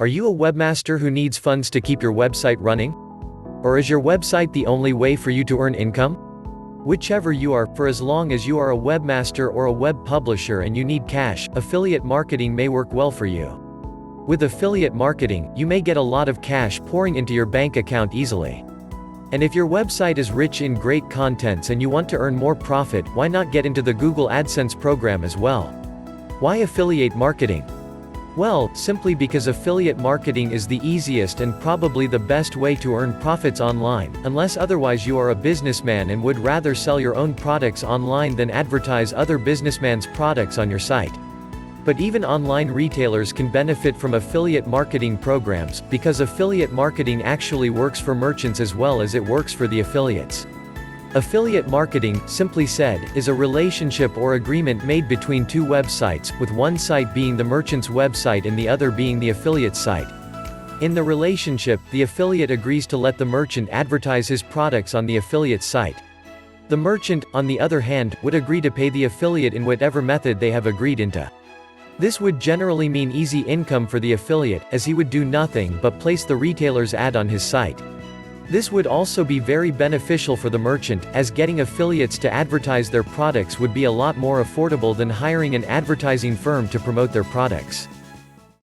Are you a webmaster who needs funds to keep your website running? Or is your website the only way for you to earn income? Whichever you are, for as long as you are a webmaster or a web publisher and you need cash, affiliate marketing may work well for you. With affiliate marketing, you may get a lot of cash pouring into your bank account easily. And if your website is rich in great contents and you want to earn more profit, why not get into the Google AdSense program as well? Why affiliate marketing? Well, simply because affiliate marketing is the easiest and probably the best way to earn profits online, unless otherwise you are a businessman and would rather sell your own products online than advertise other businessmen's products on your site. But even online retailers can benefit from affiliate marketing programs, because affiliate marketing actually works for merchants as well as it works for the affiliates. Affiliate marketing, simply said, is a relationship or agreement made between two websites, with one site being the merchant's website and the other being the affiliate's site. In the relationship, the affiliate agrees to let the merchant advertise his products on the affiliate's site. The merchant, on the other hand, would agree to pay the affiliate in whatever method they have agreed into. This would generally mean easy income for the affiliate, as he would do nothing but place the retailer's ad on his site. This would also be very beneficial for the merchant, as getting affiliates to advertise their products would be a lot more affordable than hiring an advertising firm to promote their products.